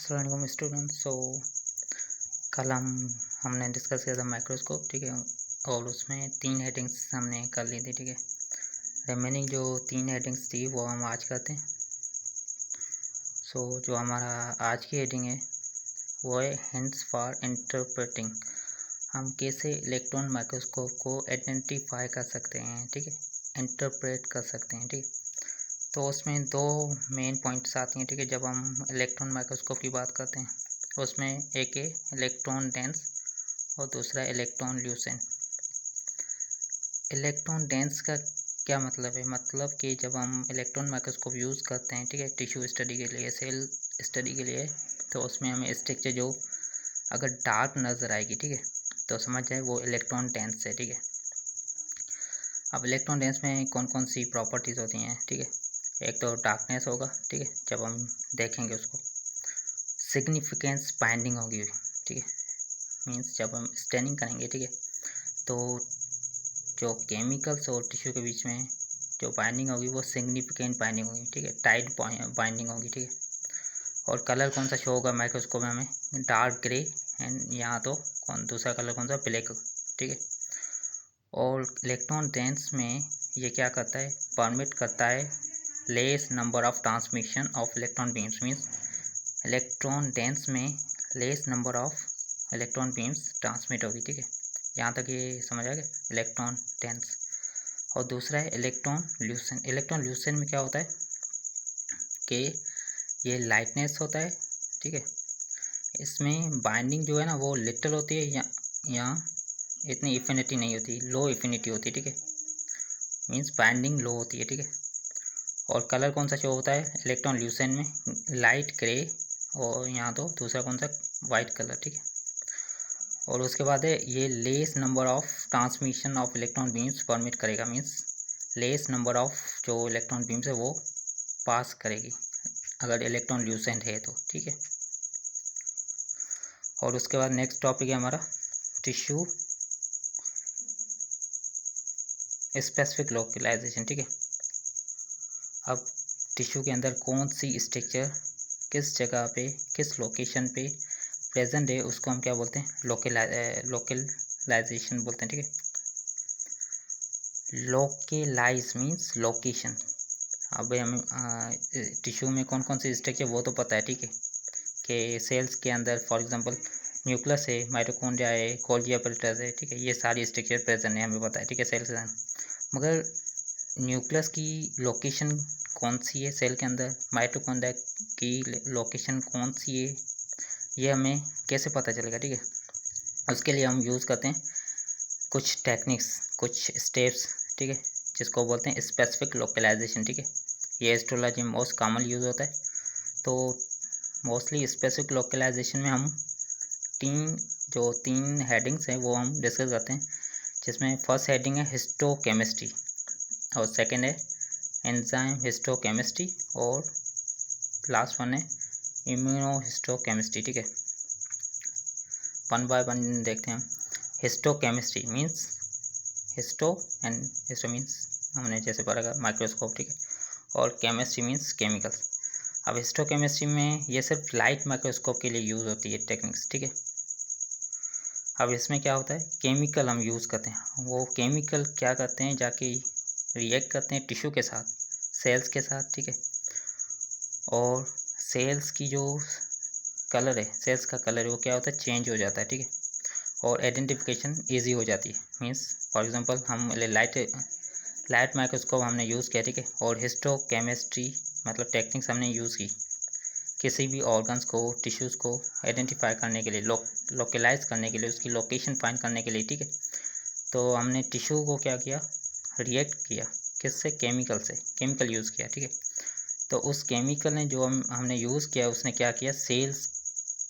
अस्सलाम वालेकुम स्टूडेंट। कल हमने डिस्कस किया था माइक्रोस्कोप, ठीक है। और उसमें 3 हेडिंग्स हमने कर ली थी, ठीक है। रिमेनिंग जो 3 हेडिंग्स थी वो हम आज करते हैं। जो हमारा आज की हेडिंग है वो है हिंट्स फॉर इंटरप्रेटिंग। हम कैसे इलेक्ट्रॉन माइक्रोस्कोप को आइडेंटिफाई कर सकते हैं, ठीक है, इंटरप्रेट कर सकते हैं, ठीक है। तो उसमें 2 मेन पॉइंट्स आती हैं, ठीक है, जब हम इलेक्ट्रॉन माइक्रोस्कोप की बात करते हैं। उसमें एक है इलेक्ट्रॉन डेंस और दूसरा इलेक्ट्रॉन ल्यूसेंट। इलेक्ट्रॉन डेंस का क्या मतलब है? मतलब कि जब हम इलेक्ट्रॉन माइक्रोस्कोप यूज़ करते हैं, ठीक है, टिश्यू स्टडी के लिए, सेल स्टडी के लिए, तो उसमें हमें स्ट्रक्चर जो अगर डार्क नज़र आएगी, ठीक है, तो समझ जाए वो इलेक्ट्रॉन डेंस है, ठीक है। अब इलेक्ट्रॉन डेंस में कौन कौन सी प्रॉपर्टीज़ होती हैं, ठीक है। एक तो डार्कनेस होगा, ठीक है, जब हम देखेंगे उसको। सिग्निफिकेंस बाइंडिंग होगी, ठीक है, मीन्स जब हम स्टैनिंग करेंगे, ठीक है, तो जो केमिकल्स और टिश्यू के बीच में जो बाइंडिंग होगी वो सिग्निफिकेंट बाइंडिंग होगी, ठीक है, टाइट बाइंडिंग होगी, ठीक है। और कलर कौन सा शो होगा माइक्रोस्कोप में? हमें डार्क ग्रे एंड यहाँ तो दूसरा कलर कौन सा? ब्लैक, ठीक है। और इलेक्ट्रॉन डेंस में ये क्या करता है? परमिट करता है less number of transmission of electron beams, means electron dense में less number of electron beams transmit होगी, ठीक है। यहाँ तक ये समझ आ गया इलेक्ट्रॉन डेंस। और दूसरा है इलेक्ट्रॉन ल्यूसेंट। इलेक्ट्रॉन ल्यूसेंट में क्या होता है कि ये लाइटनेस होता है, ठीक है। इसमें बाइंडिंग जो है ना वो लिटिल होती है, यहाँ इतनी इफिनिटी नहीं होती, लो इफिनिटी होती है, ठीक है, मीन्स बाइंडिंग लो होती है, ठीक है। और कलर कौन सा शो होता है इलेक्ट्रॉन ल्यूसेंट में? लाइट ग्रे, और यहाँ तो दूसरा कौन सा? वाइट कलर, ठीक है। और उसके बाद है ये less number of transmission of electron beams permit करेगा, मीन्स लेस नंबर ऑफ जो इलेक्ट्रॉन बीम्स है वो पास करेगी अगर इलेक्ट्रॉन ल्यूसेंट है तो, ठीक है। और उसके बाद नेक्स्ट टॉपिक है हमारा टिश्यू स्पेसिफिक लोकलाइजेशन, ठीक है। अब टिश्यू के अंदर कौन सी स्ट्रक्चर किस जगह पे, किस लोकेशन पे प्रेजेंट है, उसको हम क्या बोलते हैं? लोकलाइजेशन बोलते हैं, ठीक है। Localise means location. अब हम टिश्यू में कौन कौन सी स्ट्रक्चर वो तो पता है, ठीक है, कि सेल्स के अंदर फॉर एग्जांपल न्यूक्लियस है, माइटोकॉन्ड्रिया है, गोल्गी एपिटल्स है, ठीक है, ये सारी स्ट्रक्चर प्रेजेंट है, हमें पता है, ठीक है, सेल्स के अंदर। मगर न्यूक्लियस की लोकेशन कौन सी है सेल के अंदर, माइटोकॉन्ड्रिया की लोकेशन कौन सी है, ये हमें कैसे पता चलेगा, ठीक है। उसके लिए हम यूज़ करते हैं कुछ टेक्निक्स, कुछ स्टेप्स, ठीक है, जिसको बोलते हैं स्पेसिफिक लोकलाइजेशन, ठीक है। ये एस्ट्रोलॉजी में मोस्ट कॉमन यूज़ होता है। तो मोस्टली स्पेसिफिक लोकलाइजेशन में हम तीन हेडिंग्स हैं वो हम डिस्कस करते हैं, जिसमें फर्स्ट हेडिंग है हिस्टोकेमिस्ट्री, और सेकंड है एंजाइम हिस्टोकेमिस्ट्री, और लास्ट वन है इम्यूनोहिस्टोकेमिस्ट्री, ठीक है। वन बाय वन देखते हैं हम। Histochemistry means histo and histo means हमने जैसे पढ़ा माइक्रोस्कोप, ठीक है, और केमिस्ट्री मीन्स केमिकल्स। अब हिस्टोकेमिस्ट्री में ये सिर्फ लाइट माइक्रोस्कोप के लिए यूज़ होती है टेक्निक्स, ठीक है। अब इसमें क्या होता है, केमिकल हम यूज़ करते हैं। वो केमिकल क्या करते हैं, जाके रिएक्ट करते हैं टिश्यू के साथ, सेल्स के साथ, ठीक है। और सेल्स की जो कलर है, सेल्स का कलर है वो क्या होता है? चेंज हो जाता है, ठीक है। और आइडेंटिफिकेशन ईजी हो जाती है, मीन्स फॉर एग्जांपल हम लाइट माइक्रोस्कोप हमने यूज़ किया, ठीक है, और हिस्टोकेमिस्ट्री मतलब टेक्निक्स हमने यूज़ की किसी भी ऑर्गन्स को, टिश्यूज़ को आइडेंटिफाई करने के लिए, लोकलाइज करने के लिए, उसकी लोकेशन फाइंड करने के लिए, ठीक है। तो हमने टिश्यू को क्या किया? रिएक्ट किया, किससे? केमिकल से, केमिकल यूज़ किया, ठीक है। तो उस केमिकल ने जो हमने यूज़ किया उसने क्या किया? सेल्स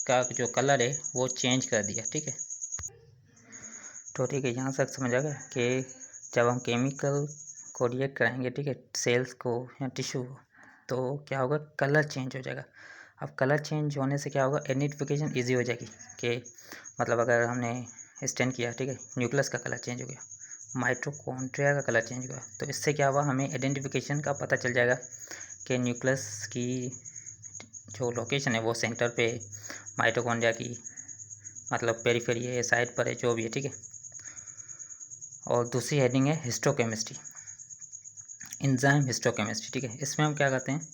का जो कलर है वो चेंज कर दिया, ठीक है। तो ठीक है, यहाँ तक समझ आ गया कि जब हम केमिकल को रिएक्ट कराएंगे, ठीक है, सेल्स को या टिश्यू को, तो क्या होगा? कलर चेंज हो जाएगा। अब कलर चेंज होने से क्या होगा? आइडेंटिफिकेशन ईजी हो जाएगी कि मतलब अगर हमने स्टैन किया, ठीक है, न्यूक्लियस का कलर चेंज हो गया, माइटोकॉन्ड्रिया का कलर चेंज हो गया, तो इससे क्या हुआ? हमें आइडेंटिफिकेशन का पता चल जाएगा कि न्यूक्लियस की जो लोकेशन है वो सेंटर पे माइटोकॉन्ड्रिया की, मतलब पेरिफेरी है, साइड पर है, जो भी है, ठीक है। और दूसरी हेडिंग है हिस्टोकेमिस्ट्री, एंजाइम हिस्टोकेमिस्ट्री, ठीक है। इसमें हम क्या करते हैं,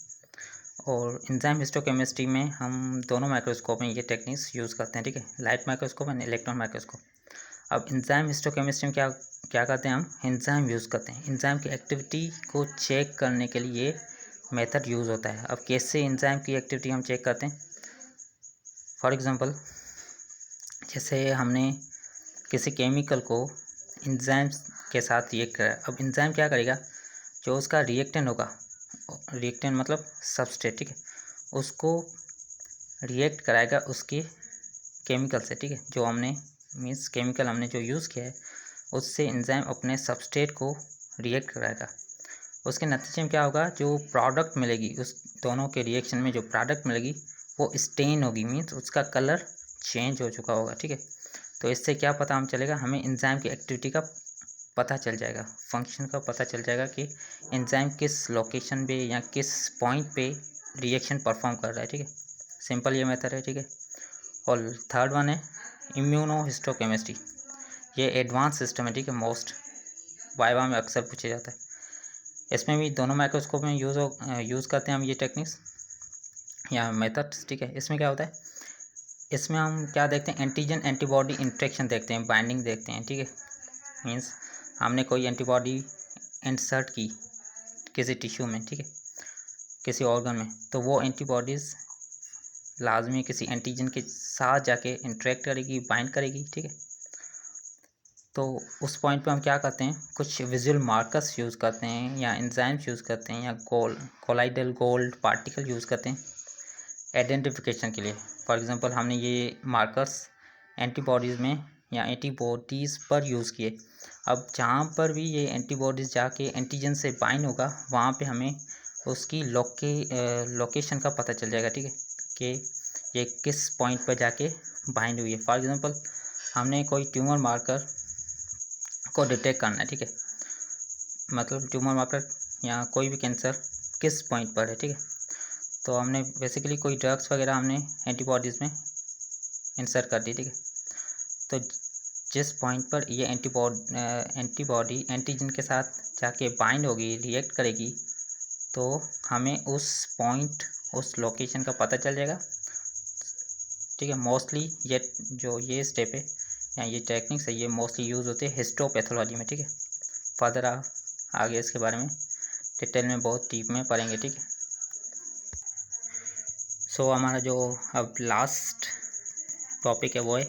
और एंजाइम हिस्टोकेमिस्ट्री में हम दोनों माइक्रोस्कोप में ये टेक्निक्स यूज़ करते हैं, ठीक है, light microscope and electron microscope. अब एंजाइम हिस्टोकेमिस्ट्री में क्या क्या करते हैं, हम एंजाइम यूज़ करते हैं। एंजाइम की एक्टिविटी को चेक करने के लिए मेथड यूज़ होता है। अब कैसे एंजाइम की एक्टिविटी हम चेक करते हैं, फॉर एग्जांपल जैसे हमने किसी केमिकल को एंजाइम के साथ रिएक्ट करा। अब एंजाइम क्या करेगा, जो उसका रिएक्टेंट होगा, रिएक्टेंट मतलब सबस्ट्रेट, ठीक है, उसको रिएक्ट कराएगा उसके केमिकल से, ठीक है, जो हमने मीन्स केमिकल हमने जो यूज़ किया है उससे एंजाइम अपने सबस्ट्रेट को रिएक्ट कराएगा। उसके नतीजे में क्या होगा, जो प्रोडक्ट मिलेगी, उस दोनों के रिएक्शन में जो प्रोडक्ट मिलेगी वो स्टेन होगी, मीन्स उसका कलर चेंज हो चुका होगा, ठीक है। तो इससे क्या पता हम चलेगा, हमें एंजाइम की एक्टिविटी का पता चल जाएगा, फंक्शन का पता चल जाएगा कि एंजाइम किस लोकेशन पे या किस पॉइंट पे रिएक्शन परफॉर्म कर रहा है, ठीक है। सिंपल ये मेथड है, ठीक है। और थर्ड वन है इम्यूनोहिस्टोकेमिस्ट्री, ये एडवांस सिस्टम है, ठीक है, मोस्ट वाइवा में अक्सर पूछा जाता है। इसमें भी दोनों माइक्रोस्कोप में यूज़ करते हैं हम ये टेक्निक्स या मेथड्स, ठीक है। इसमें क्या होता है, इसमें हम क्या देखते हैं, एंटीजन एंटीबॉडी इंट्रैक्शन देखते हैं, बाइंडिंग देखते हैं, ठीक है। मीन्स हमने कोई एंटीबॉडी इंसर्ट की किसी टिश्यू में, ठीक है, किसी ऑर्गन में, तो वो एंटीबॉडीज़ लाजमी किसी एंटीजन के साथ जाके इंटरेक्ट करेगी, बाइंड करेगी, ठीक है। तो उस पॉइंट पे हम क्या करते हैं, कुछ विजुअल मार्कर्स यूज़ करते हैं या एंजाइम्स यूज़ करते हैं या कोलाइडल गोल्ड पार्टिकल यूज़ करते हैं आइडेंटिफिकेशन के लिए। फॉर एग्जांपल हमने ये मार्कर्स एंटीबॉडीज़ में या एंटीबॉडीज़ पर यूज़ किए। अब जहाँ पर भी ये एंटीबॉडीज़ जाके एंटीजन से बाइंड होगा वहाँ पे हमें उसकी लोकेशन का पता चल जाएगा, ठीक है, कि ये किस पॉइंट पर जाके बाइंड हुई है। फॉर एग्जांपल हमने कोई ट्यूमर मार्कर को डिटेक्ट करना है, ठीक है, मतलब ट्यूमर मार्कर या कोई भी कैंसर किस पॉइंट पर है, ठीक है। तो हमने बेसिकली कोई ड्रग्स वगैरह हमने एंटीबॉडीज़ में इंसर्ट कर दी, ठीक है। तो जिस पॉइंट पर ये एंटीबॉडी एंटीजन के साथ जाके बाइंड होगी, रिएक्ट करेगी, तो हमें उस पॉइंट, उस लोकेशन का पता चल जाएगा, ठीक है। मोस्टली ये स्टेप है या ये टेक्निक्स है, ये मोस्टली यूज़ होते हैं हिस्टोपैथोलॉजी में, ठीक है। फर्दर आगे इसके बारे में डिटेल में बहुत डीप में पढ़ेंगे, ठीक है। सो हमारा जो अब लास्ट टॉपिक है वो है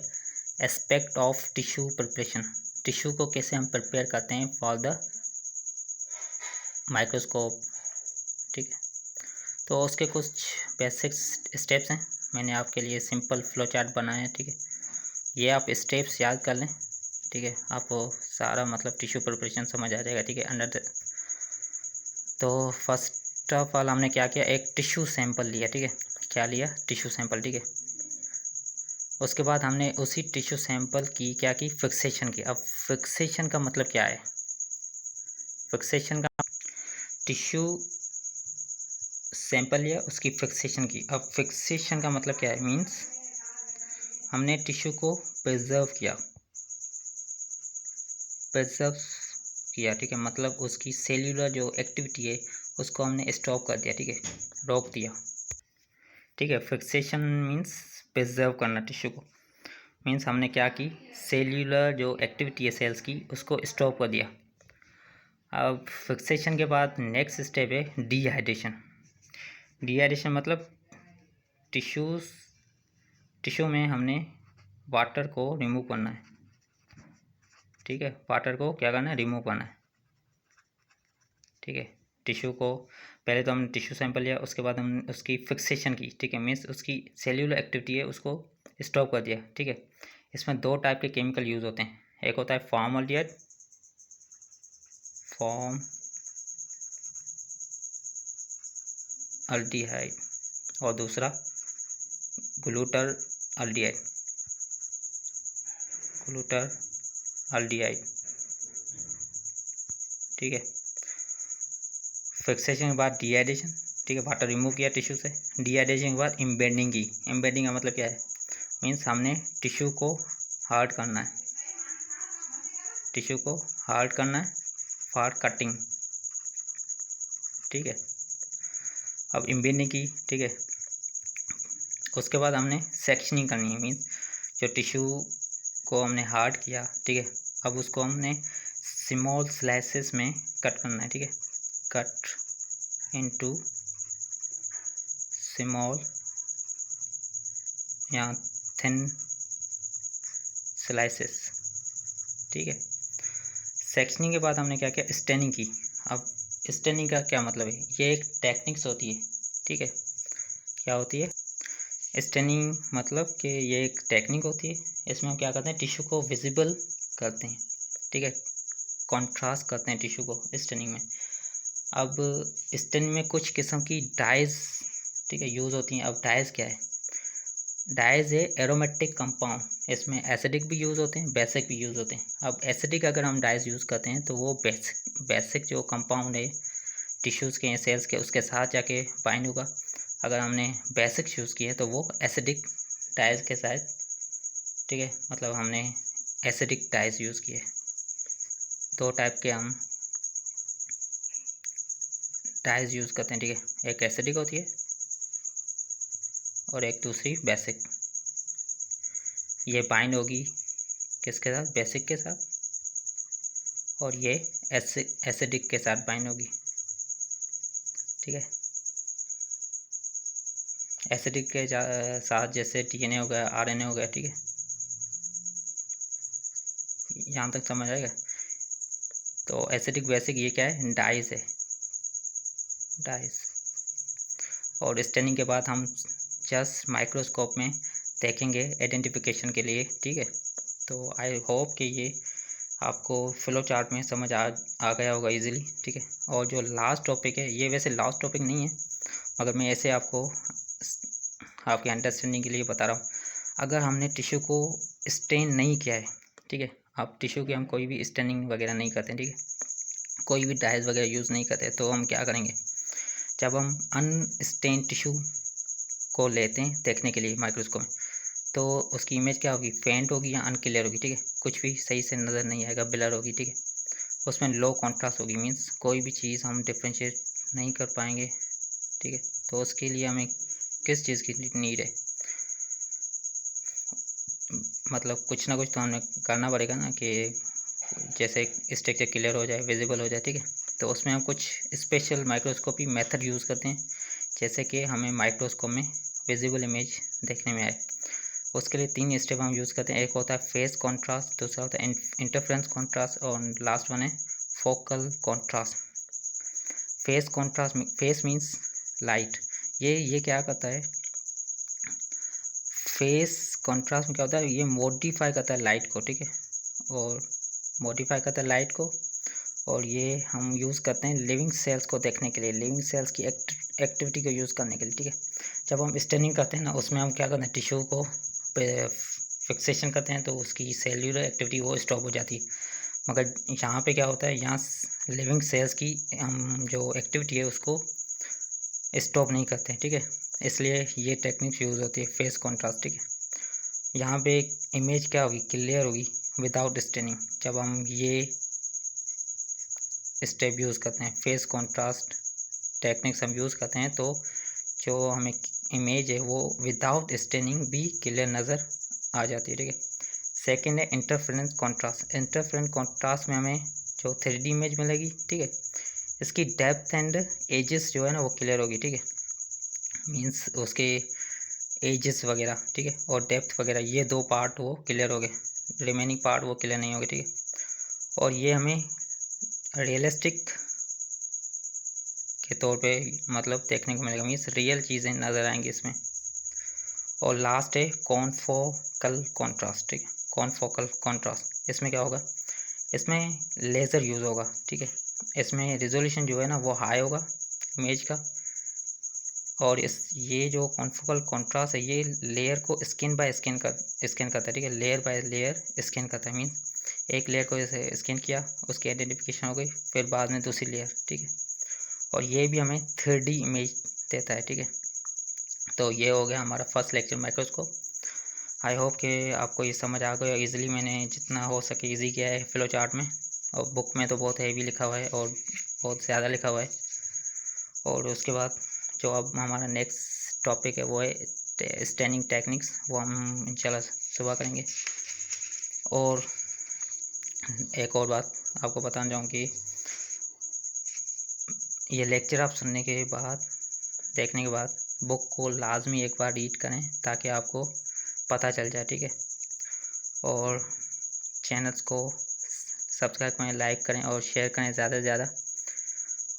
aspect of tissue preparation, tissue को कैसे हम प्रिपेयर करते हैं फॉर द माइक्रोस्कोप, ठीक है। तो उसके कुछ बेसिक स्टेप्स हैं, मैंने आपके लिए सिंपल फ्लो चार्ट बनाया है, ठीक है। ये आप स्टेप्स याद कर लें, ठीक है, आपको सारा मतलब टिश्यू प्रिपरेशन समझ आ जाएगा, ठीक है। तो फर्स्ट ऑफ ऑल हमने क्या किया, एक टिश्यू सैंपल लिया, ठीक है, क्या लिया, टिश्यू सैंपल, ठीक है। उसके बाद हमने उसी टिश्यू सैंपल की क्या की, फिक्सेशन की। अब फिक्सेशन का मतलब क्या है, फिक्सेशन का टिश्यू सैंपल लिया, उसकी फिक्सेशन की। अब फिक्सेशन का मतलब क्या है, मीन्स हमने टिश्यू को प्रिजर्व किया, ठीक है, मतलब उसकी सेल्यूलर जो एक्टिविटी है उसको हमने स्टॉप कर दिया, ठीक है, रोक दिया, ठीक है। फिक्सेशन मीन्स प्रिजर्व करना टिश्यू को, मीन्स हमने क्या की, सेल्यूलर जो एक्टिविटी है सेल्स की उसको स्टॉप कर दिया। अब फिक्सेशन के बाद नेक्स्ट स्टेप है डिहाइड्रेशन। डिहाइड्रेशन मतलब टिश्यू में हमने वाटर को रिमूव करना है, ठीक है, वाटर को क्या करना है, रिमूव करना है, ठीक है। टिश्यू को पहले तो हमने टिश्यू सैंपल लिया, उसके बाद हमने उसकी फिक्सेशन की, ठीक है, मीन्स उसकी सेल्यूलर एक्टिविटी है उसको स्टॉप कर दिया, ठीक है। इसमें दो टाइप के केमिकल यूज़ होते हैं, एक होता है फॉर्मल्डिहाइड और दूसरा ग्लूटाल्डिहाइड, ठीक है। फिक्सेशन के बाद डिहाइड्रेशन, ठीक है, वाटर रिमूव किया टिश्यू से। डिहाइड्रेशन के बाद एम्बेडिंग की। एम्बेडिंग का मतलब क्या है, मीन्स हमने टिश्यू को हार्ड करना है, टिश्यू को हार्ड करना है फॉर कटिंग, ठीक है। अब एम्बेडिंग की, ठीक है। उसके बाद हमने सेक्शनिंग करनी है, मीन्स जो टिश्यू को हमने हार्ड किया, ठीक है, अब उसको हमने स्मॉल स्लाइसेस में कट करना है, ठीक है। कट इनटू स्मॉल या थिन स्लाइसेस, ठीक है। सेक्शनिंग के बाद हमने क्या किया, स्टेनिंग की। अब स्टेनिंग का क्या मतलब है, ये एक टेक्निक्स होती है, ठीक है। क्या होती है स्टेनिंग, मतलब कि ये एक टेक्निक होती है। इसमें हम क्या करते हैं, टिश्यू को विजिबल करते हैं, ठीक है, कंट्रास्ट करते हैं टिश्यू को स्टेनिंग में। अब स्टेनिंग में कुछ किस्म की डाइज, ठीक है, यूज़ होती हैं। अब डाइज क्या है, डाइज है एरोमेटिक कंपाउंड, इसमें एसिडिक भी यूज़ होते हैं, बेसिक भी यूज़ होते हैं। अब एसिडिक अगर हम डाइज यूज़ करते हैं तो वो बेसिक जो कंपाउंड है टिश्यूज़ के सेल्स के, उसके साथ जाके बाइंड होगा। अगर हमने बेसिक यूज़ किए तो वो एसिडिक डाइज के साथ, ठीक है, मतलब हमने एसिडिक डाइज यूज़ किए। दो टाइप के हम डाइज यूज़ करते हैं, ठीक है, एक एसिडिक होती है और एक दूसरी बेसिक। ये बाइंड होगी किसके साथ, बेसिक के साथ, और ये एसिडिक के साथ बाइंड होगी, ठीक है। एसिडिक के साथ जैसे डीएनए हो गया, आरएनए हो गया, ठीक है, यहाँ तक समझ आएगा। तो एसिडिक बेसिक ये क्या है, डाइज है, डाइज। और स्टेनिंग के बाद हम जस्ट माइक्रोस्कोप में देखेंगे आइडेंटिफिकेशन के लिए, ठीक है। तो आई होप कि ये आपको फ्लो चार्ट में समझ आ गया होगा इजीली, ठीक है। और जो लास्ट टॉपिक है, ये वैसे लास्ट टॉपिक नहीं है, मगर मैं ऐसे आपको आपके अंडरस्टैंडिंग के लिए बता रहा हूँ। अगर हमने टिश्यू को स्टेन नहीं किया है, ठीक है, आप टिश्यू की हम कोई भी स्टेनिंग वगैरह नहीं करते, ठीक है, कोई भी डाइज वगैरह यूज़ नहीं करते, तो हम क्या करेंगे, जब हम अनस्टेन टिश्यू को लेते हैं देखने के लिए माइक्रोस्कोप में, तो उसकी इमेज क्या होगी, फेंट होगी या अनक्लियर होगी, ठीक है, कुछ भी सही से नज़र नहीं आएगा, ब्लर होगी, ठीक है। उसमें लो कॉन्ट्रास्ट होगी, मीन्स कोई भी चीज़ हम डिफ्रेंशिएट नहीं कर पाएंगे, ठीक है। तो उसके लिए हमें किस चीज़ की नीड है, मतलब कुछ ना कुछ तो हमें करना पड़ेगा ना, कि जैसे स्ट्रक्चर क्लियर हो जाए, विजिबल हो जाए, ठीक है। तो उसमें हम कुछ स्पेशल माइक्रोस्कोपी मेथड यूज़ करते हैं, जैसे कि हमें माइक्रोस्कोप में विजिबल इमेज देखने में आए। उसके लिए 3 स्टेप हम यूज़ करते हैं। एक होता है फेस कॉन्ट्रास्ट, दूसरा होता है इंटरफेरेंस कॉन्ट्रास्ट, और लास्ट वन है focal contrast. Face contrast, face means light. ये क्या करता है, फेस कॉन्ट्रास्ट में क्या होता है, ये मॉडिफाई करता है लाइट को, ठीक है, और मॉडिफाई करता है लाइट को। और ये हम यूज़ करते हैं लिविंग सेल्स को देखने के लिए, लिविंग सेल्स की एक्टिविटी को यूज़ करने के लिए, ठीक है। जब हम स्टेनिंग करते हैं ना, उसमें हम क्या करते हैं, टिश्यू को फिक्सेशन करते हैं, तो उसकी सेल्यूलर एक्टिविटी वो स्टॉप हो जाती है। मगर यहाँ पे क्या होता है, यहाँ लिविंग सेल्स की हम जो एक्टिविटी है उसको स्टॉप नहीं करते हैं, ठीक है। इसलिए ये टेक्निक यूज़ होती है फेस कॉन्ट्रास्ट, ठीक है। यहाँ पे एक इमेज क्या होगी, क्लियर होगी विदाउट स्टेनिंग, जब हम ये स्टेप यूज़ करते हैं, फेस कॉन्ट्रास्ट टेक्निक्स हम यूज़ करते हैं, तो जो हमें इमेज है वो विदाउट स्टेनिंग भी क्लियर नज़र आ जाती है, ठीक है। सेकेंड है इंटरफेरेंस कॉन्ट्रास्ट। इंटरफेरेंस कॉन्ट्रास्ट में हमें जो 3D इमेज मिलेगी, ठीक है, इसकी डेप्थ एंड एजेस जो है ना वो क्लियर होगी, ठीक है, मीन्स उसके एजेस वगैरह, ठीक है, और डेप्थ वगैरह, ये 2 पार्ट वो क्लियर हो गए, रिमेनिंग पार्ट वो क्लियर नहीं होगी, ठीक है। और ये हमें रियलिस्टिक के तौर पे मतलब देखने को मिलेगा, मीन्स रियल चीज़ें नज़र आएंगी इसमें। और लास्ट है कॉन्फोकल कॉन्ट्रास्ट, ठीक है, कॉन्फोकल कॉन्ट्रास्ट। इसमें क्या होगा, इसमें लेज़र यूज़ होगा, ठीक है, इसमें रिजोल्यूशन जो है ना वो हाई होगा इमेज का। और ये जो कॉन्फोकल कॉन्ट्रास्ट है, ये लेयर को स्किन बाय स्किन करता है, ठीक है, लेयर बाय लेयर स्किन करता है, मीन्स एक लेयर को जैसे स्किन किया, उसकी आइडेंटिफिकेशन हो गई, फिर बाद में दूसरी लेयर, ठीक है। और ये भी हमें 3D इमेज देता है, ठीक है। तो ये हो गया हमारा first lecture microscope. I hope कि आपको ये समझ आ गया। ईज़िली मैंने जितना हो सके ईज़ी किया है फ्लो चार्ट में, और बुक में तो बहुत हैवी लिखा हुआ है और बहुत ज़्यादा लिखा हुआ है। और उसके बाद जो अब हमारा नेक्स्ट टॉपिक है वो है स्टैनिंग टेक्निक्स, वो हम इंशाल्लाह सुबह करेंगे। और एक और बात आपको बताना चाहूँ कि ये लेक्चर आप सुनने के बाद, देखने के बाद बुक को लाजमी एक बार रीड करें ताकि आपको पता चल जाए, ठीक है। और चैनल्स को सब्सक्राइब करें, लाइक करें और शेयर करें ज़्यादा से ज़्यादा।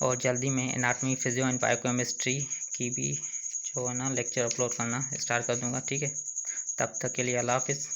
और जल्दी में एनाटॉमी, फिजियो एंड बायोकेमिस्ट्री की भी जो है ना लेक्चर अपलोड करना स्टार्ट कर दूंगा, ठीक है। तब तक के लिए अल्लाह हाफिज़।